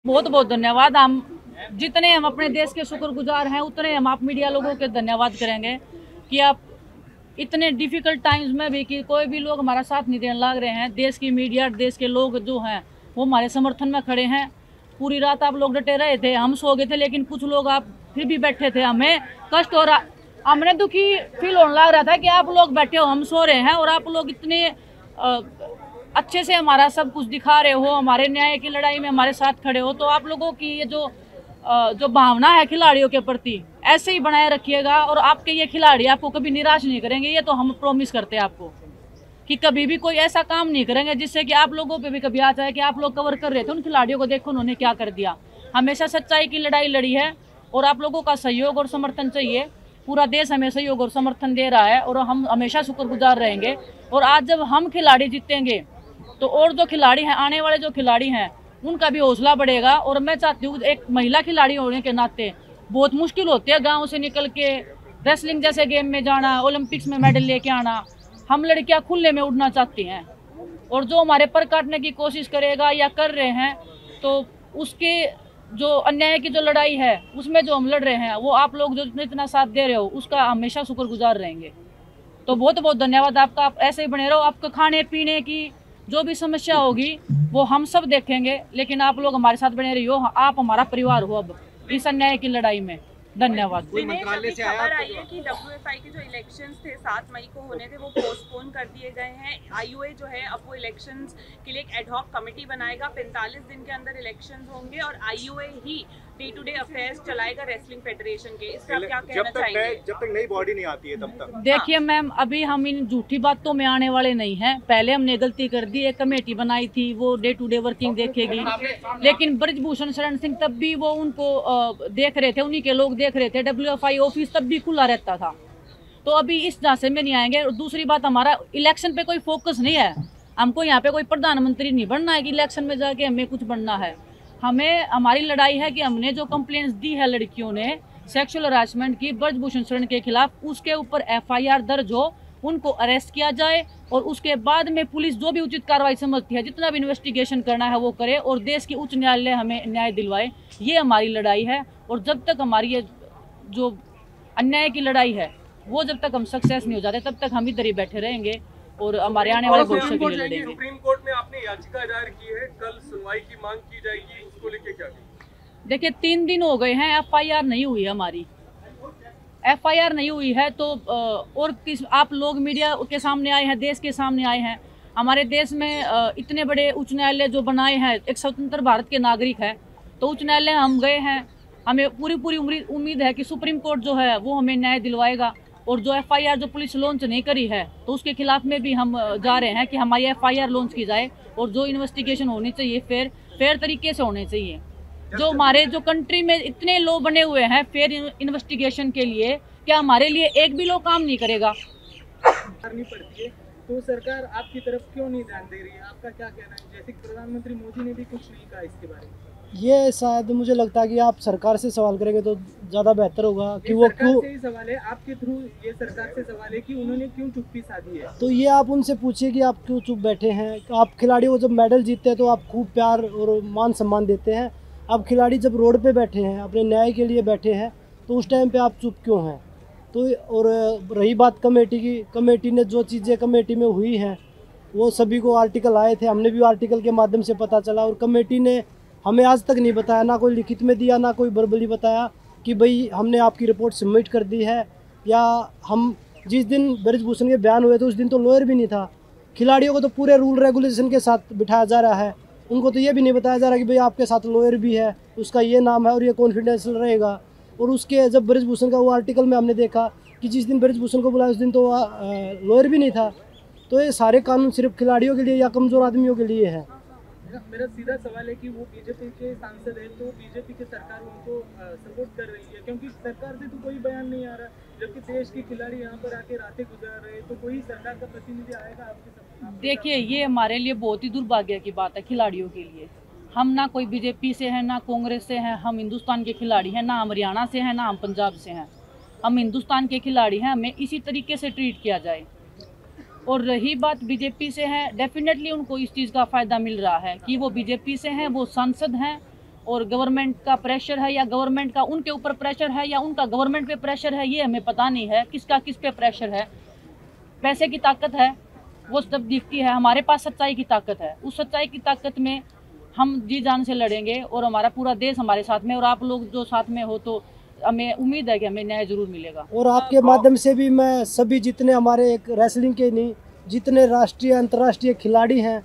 बहुत बहुत धन्यवाद। हम जितने हम अपने देश के शुक्रगुजार हैं उतने हम आप मीडिया लोगों के धन्यवाद करेंगे कि आप इतने डिफिकल्ट टाइम्स में भी कि कोई भी लोग हमारा साथ नहीं देने लग रहे हैं। देश की मीडिया, देश के लोग जो हैं वो हमारे समर्थन में खड़े हैं। पूरी रात आप लोग डटे रहे थे, हम सो गए थे, लेकिन कुछ लोग आप फिर भी बैठे थे। हमें कष्ट हो रहा, हमने दुखी फील होने लग रहा था कि आप लोग बैठे हो, हम सो रहे हैं और आप लोग इतने अच्छे से हमारा सब कुछ दिखा रहे हो, हमारे न्याय की लड़ाई में हमारे साथ खड़े हो। तो आप लोगों की ये जो भावना है खिलाड़ियों के प्रति ऐसे ही बनाए रखिएगा और आपके ये खिलाड़ी आपको कभी निराश नहीं करेंगे। ये तो हम प्रॉमिस करते हैं आपको कि कभी भी कोई ऐसा काम नहीं करेंगे जिससे कि आप लोगों पे भी कभी आ जाए कि आप लोग कवर कर रहे थे उन खिलाड़ियों को, देखो उन्होंने क्या कर दिया। हमेशा सच्चाई की लड़ाई लड़ी है और आप लोगों का सहयोग और समर्थन चाहिए। पूरा देश हमें सहयोग और समर्थन दे रहा है और हम हमेशा शुक्रगुजार रहेंगे। और आज जब हम खिलाड़ी जीतेंगे तो और जो खिलाड़ी हैं, आने वाले जो खिलाड़ी हैं, उनका भी हौसला बढ़ेगा। और मैं चाहती हूँ, एक महिला खिलाड़ी होने के नाते बहुत मुश्किल होती है गांव से निकल के रेसलिंग जैसे गेम में जाना, ओलंपिक्स में मेडल लेके आना। हम लड़कियां खुले में उड़ना चाहती हैं और जो हमारे पर काटने की कोशिश करेगा या कर रहे हैं तो उसके जो अन्याय की जो लड़ाई है उसमें जो हम लड़ रहे हैं वो आप लोग जो इतना साथ दे रहे हो उसका हमेशा शुक्रगुजार रहेंगे। तो बहुत बहुत धन्यवाद आपका। आप ऐसे ही बने रहो। आपको खाने पीने की जो भी समस्या होगी वो हम सब देखेंगे, लेकिन आप लोग हमारे साथ बने रहियो। आप हमारा परिवार हो अब इस अन्याय की लड़ाई में। धन्यवाद। मंत्रालय से खबर आई है कि WFI के जो इलेक्शंस थे 7 मई को होने थे वो पोस्टपोन कर दिए गए हैं। IOA जो है अब वो इलेक्शंस के लिए एक एडहॉक कमेटी बनाएगा। 45 दिन के अंदर इलेक्शंस होंगे और IOA ही डे टू डे अफेयर्स चलाएगा रेसलिंग फेडरेशन के। इस पर आप क्या कहना चाहेंगे? जब तक नई बॉडी नहीं आती है तब तक। देखिए मैम, अभी हम इन झूठी बातों में आने वाले नहीं हैं। पहले हमने गलती कर दी, एक कमेटी बनाई थी, वो डे टू डे वर्किंग देखेगी, लेकिन ब्रजभूषण शरण सिंह तब भी वो उनको देख रहे थे, उन्हीं के लोग देख रहे थे। WFI ऑफिस तब भी खुला रहता था, तो अभी इस झांसे में नहीं आएंगे। और दूसरी बात, हमारा इलेक्शन पे कोई फोकस नहीं है। हमको यहाँ पे कोई प्रधानमंत्री नहीं बनना है कि इलेक्शन में जाके हमें कुछ बनना है। हमें हमारी लड़ाई है कि हमने जो कंप्लेंट्स दी है लड़कियों ने सेक्सुअल हरासमेंट की ब्रजभूषण शरण के खिलाफ, उसके ऊपर FIR दर्ज हो, उनको अरेस्ट किया जाए और उसके बाद में पुलिस जो भी उचित कार्रवाई समझती है, जितना भी इन्वेस्टिगेशन करना है वो करे और देश की उच्च न्यायालय हमें न्याय दिलवाए। ये हमारी लड़ाई है और जब तक हमारी ये जो अन्याय की लड़ाई है वो जब तक हम सक्सेस नहीं हो जाते तब तक हम इधर ही बैठे रहेंगे और हमारे आने वाले भविष्य के लिए लड़ेंगे। सुप्रीम कोर्ट में आपने याचिका दायर की है, कल सुनवाई की मांग की जाएगी, उसको लेके क्या? देखिए 3 दिन हो गए हैं, FIR नहीं हुई है हमारी। FIR नहीं हुई है तो और किस आप लोग मीडिया के सामने आए हैं, देश के सामने आए हैं। हमारे देश में इतने बड़े उच्च न्यायालय जो बनाए हैं, एक स्वतंत्र भारत के नागरिक है, तो उच्च न्यायालय हम गए हैं। हमें पूरी उम्मीद है कि सुप्रीम कोर्ट जो है वो हमें न्याय दिलवाएगा। और जो FIR जो पुलिस लॉन्च नहीं करी है तो उसके खिलाफ में भी हम जा रहे हैं कि हमारी FIR लॉन्च की जाए और जो इन्वेस्टिगेशन होनी चाहिए फेयर तरीके से होने चाहिए। जो हमारे जो कंट्री में इतने लॉ बने हुए हैं फेयर इन्वेस्टिगेशन के लिए, क्या हमारे लिए एक भी लॉ काम नहीं करेगा? करनी पड़ती है तो सरकार आपकी तरफ क्यों नहीं ध्यान दे रही है? आपका क्या कहना है? जैसे प्रधानमंत्री मोदी ने भी कुछ नहीं कहा इसके बारे में। ये शायद मुझे लगता है कि आप सरकार से सवाल करेंगे तो ज़्यादा बेहतर होगा कि वो क्यों। से ही सवाल है आपके थ्रू, ये सरकार से सवाल है कि उन्होंने क्यों चुप्पी साधी है। तो ये आप उनसे पूछिए कि आप क्यों चुप बैठे हैं। आप खिलाड़ियों को जब मेडल जीतते हैं तो आप खूब प्यार और मान सम्मान देते हैं। अब खिलाड़ी जब रोड पे बैठे हैं, अपने न्याय के लिए बैठे हैं, तो उस टाइम पे आप चुप क्यों हैं? तो और रही बात कमेटी की, कमेटी ने जो चीज़ें कमेटी में हुई हैं वो सभी को आर्टिकल आए थे, हमने भी आर्टिकल के माध्यम से पता चला। और कमेटी ने हमें आज तक नहीं बताया, ना कोई लिखित में दिया, ना कोई वर्बली बताया कि भाई हमने आपकी रिपोर्ट सबमिट कर दी है। या हम जिस दिन ब्रजभूषण के बयान हुए थे उस दिन तो लॉयर भी नहीं था। खिलाड़ियों को तो पूरे रूल रेगुलेशन के साथ बिठाया जा रहा है, उनको तो ये भी नहीं बताया जा रहा कि भाई आपके साथ लॉयर भी है, उसका ये नाम है और ये कॉन्फिडेंशियल रहेगा। और उसके जब ब्रजभूषण का वो आर्टिकल में हमने देखा कि जिस दिन ब्रजभूषण को बुलाया उस दिन तो लॉयर भी नहीं था। तो ये सारे कानून सिर्फ खिलाड़ियों के लिए या कमज़ोर आदमियों के लिए है। मेरा सीधा सवाल है कि वो बीजेपी के सांसद है तो बीजेपी की सरकार उनको सपोर्ट कर रही है, क्योंकि सरकार से तो कोई बयान नहीं आ रहा, जबकि देश के खिलाड़ी यहाँ पर आके रातें गुजार रहे, तो कोई सरकार का प्रतिनिधि आएगा आपके? देखिए ये हमारे लिए बहुत ही दुर्भाग्य की बात है खिलाड़ियों के लिए। हम ना कोई बीजेपी से हैं, ना कांग्रेस से हैं, हम हिंदुस्तान के खिलाड़ी हैं। ना हम हरियाणा से हैं, ना हम पंजाब से हैं, हम हिंदुस्तान के खिलाड़ी हैं। हमें इसी तरीके से ट्रीट किया जाए। और रही बात बीजेपी से है, डेफिनेटली उनको इस चीज़ का फ़ायदा मिल रहा है कि वो बीजेपी से हैं, वो सांसद हैं और गवर्नमेंट का प्रेशर है या गवर्नमेंट का उनके ऊपर प्रेशर है या उनका गवर्नमेंट पे प्रेशर है, ये हमें पता नहीं है किसका किस पे प्रेशर है। पैसे की ताकत है वो सब दिखती है, हमारे पास सच्चाई की ताकत है। उस सच्चाई की ताकत में हम जी जान से लड़ेंगे और हमारा पूरा देश हमारे साथ में, और आप लोग जो साथ में हो तो हमें उम्मीद है कि हमें न्याय जरूर मिलेगा। और आपके माध्यम से भी मैं सभी जितने हमारे एक रेसलिंग के नहीं, जितने राष्ट्रीय अंतर्राष्ट्रीय खिलाड़ी हैं,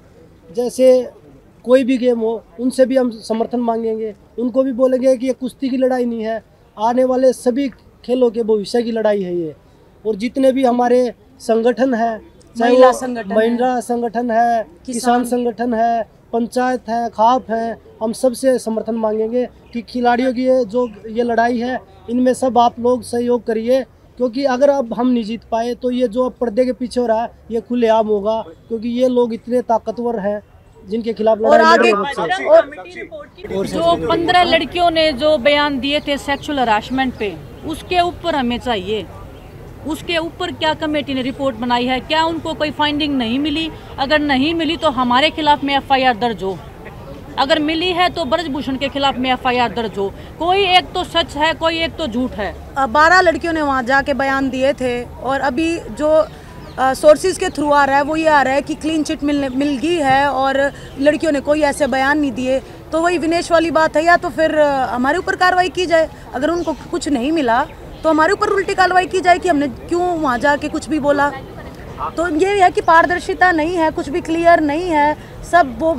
जैसे कोई भी गेम हो, उनसे भी हम समर्थन मांगेंगे। उनको भी बोलेंगे कि ये कुश्ती की लड़ाई नहीं है, आने वाले सभी खेलों के भविष्य की लड़ाई है ये। और जितने भी हमारे संगठन है, चाहे महिला वो संगठन महिला संगठन है, किसान संगठन है, पंचायत है, खाप है, हम सबसे समर्थन मांगेंगे कि खिलाड़ियों की ये लड़ाई है, इनमें सब आप लोग सहयोग करिए। क्योंकि अगर अब हम नहीं जीत पाए तो ये जो अब पर्दे के पीछे हो रहा है ये खुलेआम होगा, क्योंकि ये लोग इतने ताकतवर हैं जिनके खिलाफ लड़ाई लड़ रहे हैं। जो 15 लड़कियों ने जो बयान दिए थे सेक्सुअल हरासमेंट पे, उसके ऊपर हमें चाहिए, उसके ऊपर क्या कमेटी ने रिपोर्ट बनाई है, क्या उनको कोई फाइंडिंग नहीं मिली? अगर नहीं मिली तो हमारे खिलाफ में FIR दर्ज हो, अगर मिली है तो ब्रजभूषण के खिलाफ में FIR दर्ज हो। कोई एक तो सच है, कोई एक तो झूठ है। 12 लड़कियों ने वहाँ जाके बयान दिए थे और अभी जो सोर्सेज के थ्रू आ रहा है वो ये आ रहा है कि क्लीन चिट मिल गई है और लड़कियों ने कोई ऐसे बयान नहीं दिए। तो वही विनेश वाली बात है, या तो फिर हमारे ऊपर कार्रवाई की जाए, अगर उनको कुछ नहीं मिला तो हमारे ऊपर उल्टी कार्रवाई की जाए कि हमने क्यों वहाँ जाके कुछ भी बोला। तो ये है कि पारदर्शिता नहीं है, कुछ भी क्लियर नहीं है, सब वो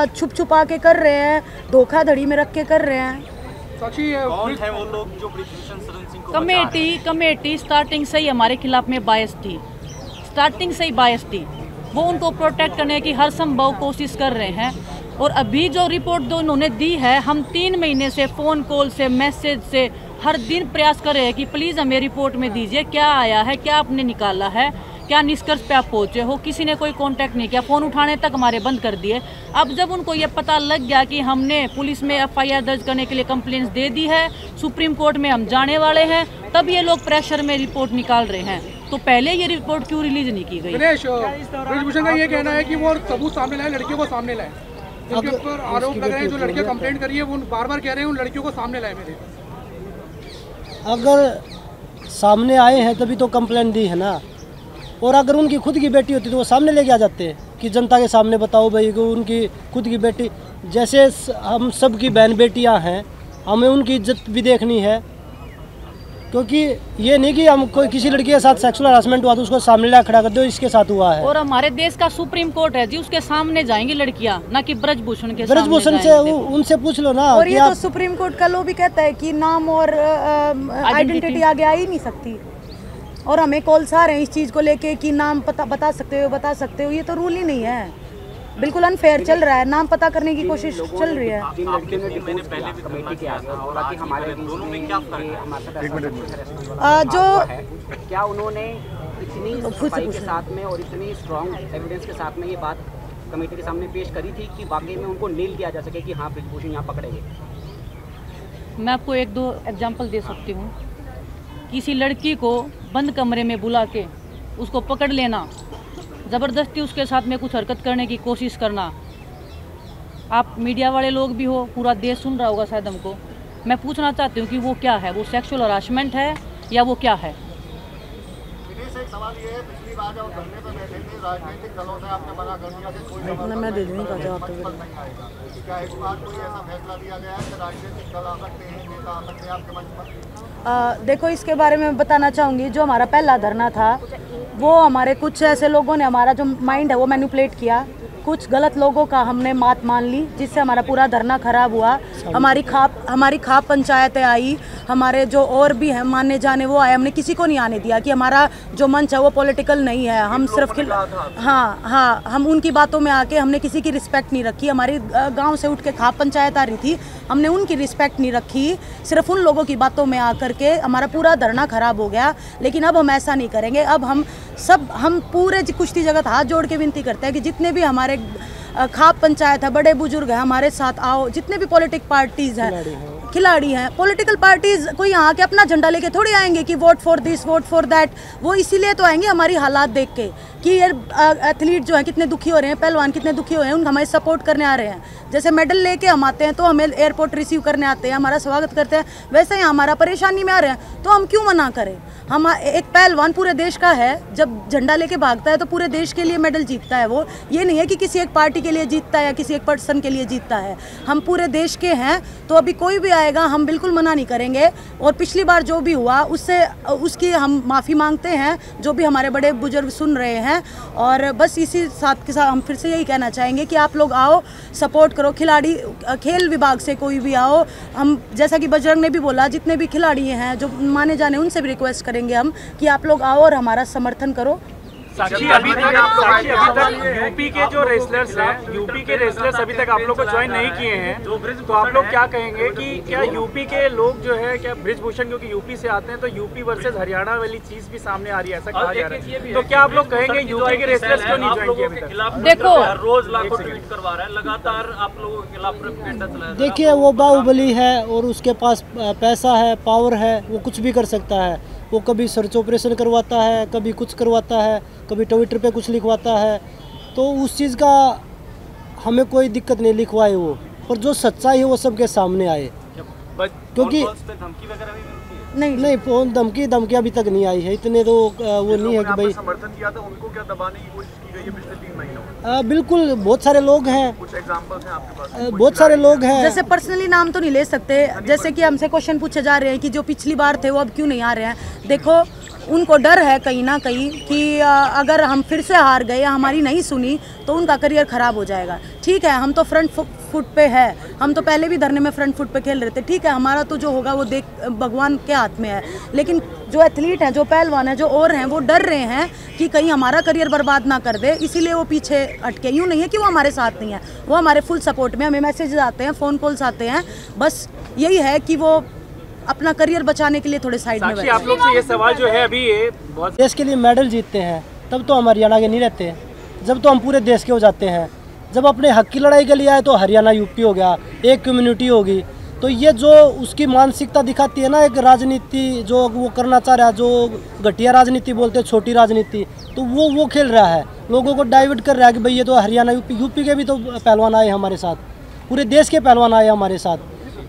छुप छुपा के कर रहे हैं, धोखाधड़ी में रख के कर रहे हैं। कौन है वो लोग जो ब्रिजभूषण शरण सिंह को कमेटी स्टार्टिंग से ही हमारे खिलाफ में बायस थी, स्टार्टिंग से ही बायस थी। वो उनको प्रोटेक्ट करने की हर संभव कोशिश कर रहे हैं। और अभी जो रिपोर्ट जो उन्होंने दी है, हम 3 महीने से फ़ोन कॉल से, मैसेज से हर दिन प्रयास कर रहे हैं कि प्लीज़ हमें रिपोर्ट में दीजिए, क्या आया है, क्या आपने निकाला है, क्या निष्कर्ष पे आप पहुँचे हो। किसी ने कोई कांटेक्ट नहीं किया, फ़ोन उठाने तक हमारे बंद कर दिए। अब जब उनको ये पता लग गया कि हमने पुलिस में FIR दर्ज करने के लिए कंप्लेंट्स दे दी है, सुप्रीम कोर्ट में हम जाने वाले हैं, तब ये लोग प्रेशर में रिपोर्ट निकाल रहे हैं। तो पहले ये रिपोर्ट क्यों रिलीज नहीं की गई? ब्रिजभूषण का ये कहना है कि वो सबूत सामने लाए, लड़कियों को सामने लाए। उनके ऊपर आरोप लग रहे हैं, जो लड़कियां कंप्लेंट कर रही है वो बार बार कह रहे हैं उन लड़कियों को सामने लाए मेरे। अगर सामने आए हैं तभी तो कंप्लेंट दी है ना, और अगर उनकी खुद की बेटी होती तो वो सामने लेके आ जाते हैं कि जनता के सामने बताओ भाई को उनकी खुद की बेटी। जैसे हम सब की बहन बेटियां हैं, हमें उनकी इज्जत भी देखनी है। क्योंकि ये नहीं कि हम कोई किसी लड़की के साथ सेक्सुअल हरासमेंट हुआ तो उसको सामने ला खड़ा कर दो, इसके साथ हुआ है। और हमारे देश का सुप्रीम कोर्ट है जी, उसके सामने जाएंगी लड़कियां, ना कि ब्रजभूषण के ब्रजभूषण से उनसे पूछ लो ना। और ये तो सुप्रीम कोर्ट का लो भी कहता है कि नाम और आइडेंटिटी आगे आ ही नहीं सकती। और हमें कॉल्स आ रहे हैं इस चीज़ को लेके कि नाम पता बता सकते हो, ये तो रूल ही नहीं है, बिल्कुल अनफेयर चल रहा है। नाम पता करने की कोशिश चल रही है। जो क्या उन्होंने इतनी सफाई के साथ में और इतनी स्ट्रॉन्ग एविडेंस के साथ में ये बात कमेटी के सामने पेश करी थी कि वाकई में उनको नील किया जा सके कि हाँ ब्रिजभूषण यहाँ पकड़े गए? मैं आपको 1-2 एग्जाम्पल दे सकती हूँ। किसी लड़की को बंद कमरे में बुला के उसको पकड़ लेना, ज़बरदस्ती उसके साथ में कुछ हरकत करने की कोशिश करना। आप मीडिया वाले लोग भी हो, पूरा देश सुन रहा होगा शायद हमको। मैं पूछना चाहती हूँ कि वो क्या है, वो सेक्सुअल हरासमेंट है या वो क्या है? एक सवाल ये है, पिछली बार जब धरने पर बैठे थे राजनीतिक दलों से आपने मना कर दिया कि कोई मैं दे दूँगी का जवाब तो नहीं आएगा। क्या इस बार कोई ऐसा फैसला लिया गया है कि राजनीतिक दल आ सकते हैं, नेता आ सकते हैं आपके मंच पर? देखो, इसके बारे में बताना चाहूँगी। जो हमारा पहला धरना था वो हमारे कुछ ऐसे लोगों ने हमारा जो माइंड है वो मैनिपुलेट किया, कुछ गलत लोगों का हमने मात मान ली, जिससे हमारा पूरा धरना खराब हुआ। हमारी खाप पंचायतें आई, हमारे जो और भी हैं माने जाने वो आए। हमने किसी को नहीं आने दिया कि हमारा जो मंच है वो पॉलिटिकल नहीं है। हम सिर्फ हाँ, हम उनकी बातों में आके हमने किसी की रिस्पेक्ट नहीं रखी। हमारी गांव से उठ के खाप पंचायत आ रही थी, हमने उनकी रिस्पेक्ट नहीं रखी, सिर्फ उन लोगों की बातों में आकर के हमारा पूरा धरना खराब हो गया। लेकिन अब हम ऐसा नहीं करेंगे। अब हम पूरे कुश्ती जगत हाथ जोड़ के विनती करते हैं कि जितने भी हमारे खाप पंचायत है, बड़े बुजुर्ग हैं, हमारे साथ आओ। जितने भी पॉलिटिक पार्टीज हैं, खिलाड़ी हैं, पॉलिटिकल पार्टीज कोई यहाँ के अपना झंडा लेके थोड़ी आएंगे कि vote for this vote for that. वो इसीलिए तो आएंगे हमारी हालात देख के कि ये एथलीट जो है कितने दुखी हो रहे हैं, पहलवान कितने दुखी हो रहे हैं, उन हमारे सपोर्ट करने आ रहे हैं। जैसे मेडल लेके हम आते हैं तो हमें एयरपोर्ट रिसीव करने आते हैं, हमारा स्वागत करते हैं, वैसे ही हमारा परेशानी में आ रहे हैं तो हम क्यों मना करें। हम एक पहलवान पूरे देश का है, जब झंडा लेके भागता है तो पूरे देश के लिए मेडल जीतता है। वो ये नहीं है कि किसी एक पार्टी के लिए जीतता है या किसी एक पर्सन के लिए जीतता है। हम पूरे देश के हैं, तो अभी कोई भी आएगा हम बिल्कुल मना नहीं करेंगे। और पिछली बार जो भी हुआ उसकी हम माफ़ी मांगते हैं, जो भी हमारे बड़े बुजुर्ग सुन रहे हैं। और बस इसी साथ के साथ हम फिर से यही कहना चाहेंगे कि आप लोग आओ, सपोर्ट करो। खिलाड़ी खेल विभाग से कोई भी आओ, हम जैसा कि बजरंग ने भी बोला, जितने भी खिलाड़ी हैं जो माने जाने, उनसे भी रिक्वेस्ट करेंगे हम कि आप लोग आओ और हमारा समर्थन करो। साक्षी, अभी तक यूपी के जो रेसलर्स हैं, यूपी के रेसलर्स अभी तक आप लोग को ज्वाइन नहीं किए हैं, तो आप लोग क्या कहेंगे कि क्या यूपी के लोग जो है, क्या ब्रिजभूषण क्योंकि यूपी से आते हैं तो यूपी वर्सेस हरियाणा वाली चीज भी सामने आ रही है, ऐसा कहा जा रहा है, तो क्या आप लोग कहेंगे यूपी के रेसलर्स क्यों नहीं ज्वाइन किए अभी तक? देखो, रोज लाखों ट्वीट करवा रहा है, लगातार आप लोगों के खिलाफ प्रोपेगेंडा चला रहा है। देखिए, वो बाहुबली है और उसके पास पैसा है, पावर है, वो कुछ भी कर सकता है। वो कभी सर्च ऑपरेशन करवाता है, कभी कुछ करवाता है, कभी ट्विटर पे कुछ लिखवाता है। तो उस चीज़ का हमें कोई दिक्कत नहीं लिखवाए वो, पर जो सच्चाई है वो सबके सामने आए। क्योंकि नहीं फोन धमकी अभी तक नहीं आई है, इतने तो वो नहीं है कि भाई समर्थन किया था उनको क्या दबाने की कोशिश की गई है पिछले 3 महीनों? बिल्कुल, बहुत सारे लोग हैं, कुछ एग्जांपल्स हैं आपके पास? बहुत सारे लोग हैं। जैसे पर्सनली नाम तो नहीं ले सकते, जैसे कि हमसे क्वेश्चन पूछे जा रहे हैं कि जो पिछली बार थे वो अब क्यों नहीं आ रहे हैं। देखो, उनको डर है कहीं ना कहीं कि अगर हम फिर से हार गए या हमारी नहीं सुनी तो उनका करियर ख़राब हो जाएगा। ठीक है, हम तो फ्रंट फुट पे है, हम तो पहले भी धरने में फ्रंट फुट पे खेल रहे थे। ठीक है, हमारा तो जो होगा वो देख भगवान के हाथ में है। लेकिन जो एथलीट हैं, जो पहलवान हैं, जो और हैं, वो डर रहे हैं कि कहीं हमारा करियर बर्बाद ना कर दे, इसीलिए वो पीछे अटके। यूँ नहीं है कि वो हमारे साथ नहीं है, वो हमारे फुल सपोर्ट में। हमें मैसेजेस आते हैं, फ़ोन कॉल्स आते हैं, बस यही है कि वो अपना करियर बचाने के लिए थोड़े साइड में बैठे। आप लोग से ये सवाल जो है, अभी ये बहुत देश के लिए मेडल जीतते हैं तब तो हम हरियाणा के नहीं रहते, जब तो हम पूरे देश के हो जाते हैं। जब अपने हक की लड़ाई के लिए आए तो हरियाणा यूपी हो गया, एक कम्युनिटी होगी। तो ये जो उसकी मानसिकता दिखाती है ना, एक राजनीति जो वो करना चाह रहा है, जो घटिया राजनीति बोलते हैं, छोटी राजनीति, तो वो खेल रहा है, लोगों को डाइवर्ट कर रहा है कि भाई ये तो हरियाणा यूपी के भी तो पहलवान आए हमारे साथ, पूरे देश के पहलवान आए हमारे साथ।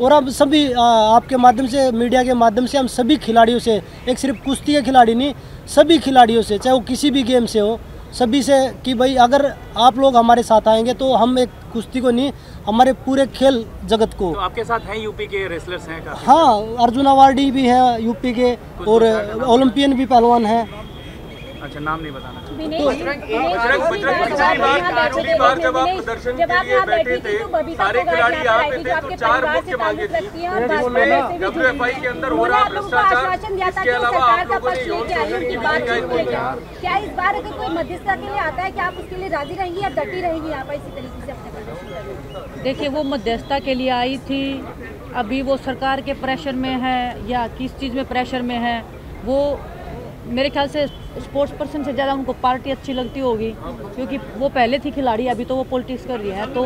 और अब सभी आपके माध्यम से, मीडिया के माध्यम से हम सभी खिलाड़ियों से, एक सिर्फ कुश्ती के खिलाड़ी नहीं, सभी खिलाड़ियों से, चाहे वो किसी भी गेम से हो, सभी से कि भाई अगर आप लोग हमारे साथ आएंगे तो हम एक कुश्ती को नहीं, हमारे पूरे खेल जगत को। तो आपके साथ हैं यूपी के रेसलर्स हैं काफी? हाँ, अर्जुन अवार्डी भी हैं यूपी के और ओलंपियन भी पहलवान हैं। अच्छा, नाम नहीं बताना। पिछली बार जब आप प्रदर्शन के लिए बैठे थे, सारे खिलाड़ी यहाँ पे थे, तो 4 मुख्य मांगे थी, जिसमें WFI के अंदर हो रहा भ्रष्टाचार, इसके अलावा आप लोगों ने यौन शोषण की मांग। क्या इस बार अगर कोई मध्यस्थता के लिए आता है, क्या आप उसके लिए राजी रहेंगी या डटी रहेंगी यहाँ पर इसी तरीके से अपने प्रदर्शन? देखिए, वो मध्यस्थता के लिए आई थी, अभी वो सरकार के प्रेशर में है या किस चीज़ में प्रेशर में है, वो मेरे ख्याल से स्पोर्ट्स पर्सन से ज़्यादा उनको पार्टी अच्छी लगती होगी, क्योंकि वो पहले थी खिलाड़ी, अभी तो वो पॉलिटिक्स कर रही है। तो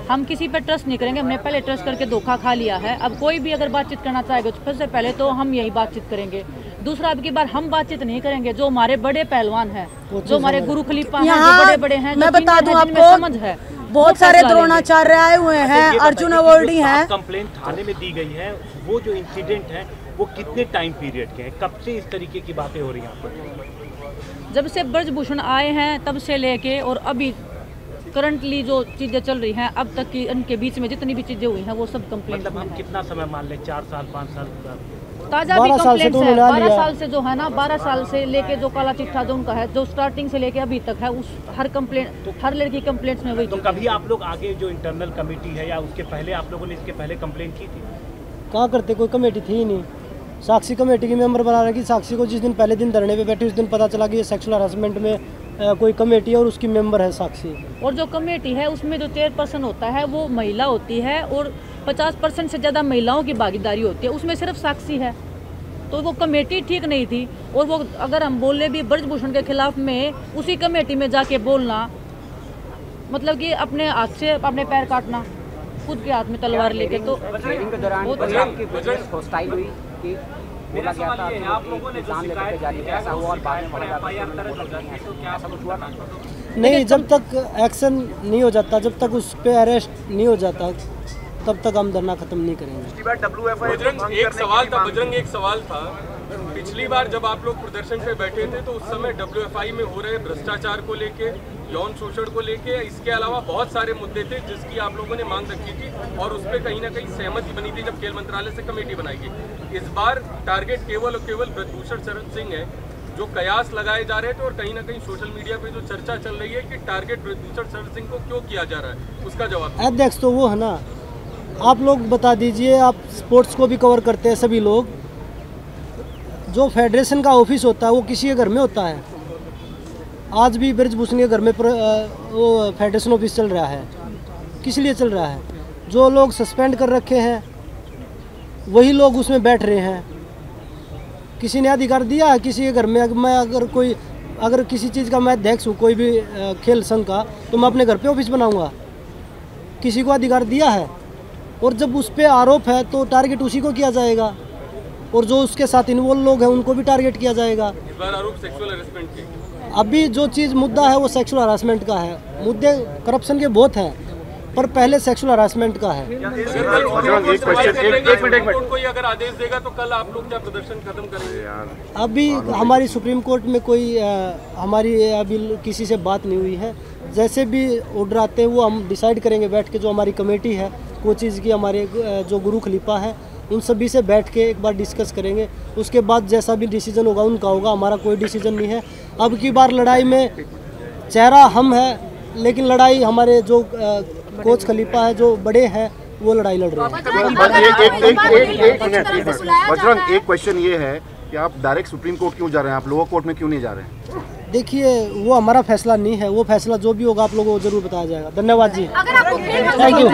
हम किसी पे ट्रस्ट नहीं करेंगे, हमने पहले ट्रस्ट करके धोखा खा लिया है। अब कोई भी अगर बातचीत करना चाहेगा तो सबसे पहले तो हम यही बातचीत करेंगे। दूसरा, अब की बार हम बातचीत नहीं करेंगे, जो हमारे बड़े पहलवान हैं, जो हमारे गुरु खलीफा हैं, जो बड़े बड़े हैं, मैं बता दूं आपको, समझ है, बहुत सारे द्रोणाचार्य आए हुए हैं, अर्जुन अवार्डी हैं। कंप्लेंट थाने में दी गई है, वो जो इंसिडेंट है वो कितने टाइम पीरियड के हैं, कब से इस तरीके की बातें हो रही हैं आपको? जब से ब्रजभूषण आए हैं तब से लेके और अभी करंटली जो चीज़ें चल रही हैं, अब तक की इनके बीच में जितनी भी चीज़ें हुई हैं वो सब कंप्लेंट। मतलब हम कितना समय मान लें, 4 साल 5 साल? ताज़ा भी कंप्लेंट्स है, 12 साल से जो है ना, 12 साल से लेके जो काला चिट्ठा जो उनका है, जो स्टार्टिंग से लेके अभी तक है, उस हर कंप्लेंट, हर लड़की कंप्लेंट्स में वही। तो कभी आप लोग आगे जो इंटरनल कमेटी है या उसके पहले आप लोगों ने इसके पहले कंप्लेंट की थी? कहाँ करते, कोई कमेटी थी ही नहीं। साक्षी कमेटी की मेंबर बना रखी। साक्षी को जिस दिन पहले दिन धरने पे बैठी उस दिन पता चला कि ये सेक्सुअल हरासमेंट में कोई कमेटी है और उसकी मेंबर है साक्षी। और जो कमेटी है उसमें जो चेयरपर्सन होता है वो महिला होती है और 50% से ज़्यादा महिलाओं की भागीदारी होती है, उसमें सिर्फ साक्षी है। तो वो कमेटी ठीक नहीं थी। और वो अगर हम बोले भी ब्रजभूषण के खिलाफ में उसी कमेटी में जाके बोलना, मतलब कि अपने हाथ से अपने पैर काटना, खुद के हाथ में तलवार लेके। तो ट्रेनिंग के दौरान आपकी फिटनेस हॉस्टाइल हुई कि बोला गया था कि आप लोगों ने जान लेकर के जारी ऐसा हुआ और बाद में बोला जाता है ऐसा कुछ हुआ था? नहीं, जब तक एक्शन नहीं हो जाता, जब तक उस पर अरेस्ट नहीं हो जाता, तब तक हम धरना खत्म नहीं करेंगे। बजरंग, एक सवाल था। पिछली बार जब आप लोग प्रदर्शन पे बैठे थे तो उस समय WFI में हो रहे भ्रष्टाचार को लेके, यौन शोषण को लेके, इसके अलावा बहुत सारे मुद्दे थे जिसकी आप लोगों ने मांग रखी थी और उस पर कहीं ना कहीं सहमति बनी थी जब खेल मंत्रालय से कमेटी बनाई गई। इस बार टारगेट केवल और केवल ब्रजभूषण शरण सिंह है, जो कयास लगाए जा रहे थे और कहीं ना कहीं सोशल मीडिया पे जो चर्चा चल रही है कि टारगेट ब्रजभूषण शरण सिंह को क्यों किया जा रहा है, उसका जवाब। अध्यक्ष तो वो है ना, आप लोग बता दीजिए। आप स्पोर्ट्स को भी कवर करते हैं सभी लोग। जो फेडरेशन का ऑफिस होता है वो किसी के घर में होता है। आज भी ब्रजभूषण के घर में वो फेडरेशन ऑफिस चल रहा है। किस लिए चल रहा है? जो लोग सस्पेंड कर रखे हैं वही लोग उसमें बैठ रहे हैं। किसी ने अधिकार दिया है किसी के घर में? अगर किसी चीज़ का मैं अध्यक्ष हूँ, कोई भी खेल संघ का, तो मैं अपने घर पे ऑफिस बनाऊँगा? किसी को अधिकार दिया है? और जब उस पर आरोप है तो टारगेट उसी को किया जाएगा और जो उसके साथ इन्वॉल्व लोग हैं उनको भी टारगेट किया जाएगा। इस बार आरोप सेक्सुअल हरासमेंट के। अभी जो चीज़ मुद्दा है वो सेक्सुअल हरासमेंट का है। मुद्दे करप्शन के बहुत हैं, पर पहले सेक्सुअल हरासमेंट का है। कोई अगर आदेश देगा तो कल आप लोग क्या प्रदर्शन खत्म करेंगे? अभी हमारी सुप्रीम कोर्ट में कोई हमारी अभी किसी से बात नहीं हुई है। जैसे भी ऑर्डर आते हैं वो हम डिसाइड करेंगे बैठ के। जो हमारी कमेटी है कोचीज़ की, हमारे जो गुरु खलीफा है, उन सभी से बैठ के एक बार डिस्कस करेंगे। उसके बाद जैसा भी डिसीजन होगा उनका होगा, हमारा कोई डिसीजन नहीं है। अब की बार लड़ाई में चेहरा हम है, लेकिन लड़ाई हमारे जो कोच खलीफा है, जो बड़े हैं, वो लड़ाई लड़ रहे हैं। बजरंग, एक क्वेश्चन ये है कि आप डायरेक्ट सुप्रीम कोर्ट क्यों जा रहे हैं? आप लोअर कोर्ट में क्यों नहीं जा रहे हैं? देखिए, वो हमारा फैसला नहीं है। वो फैसला जो भी होगा आप लोगों को जरूर बताया जाएगा। धन्यवाद जी, थैंक यू।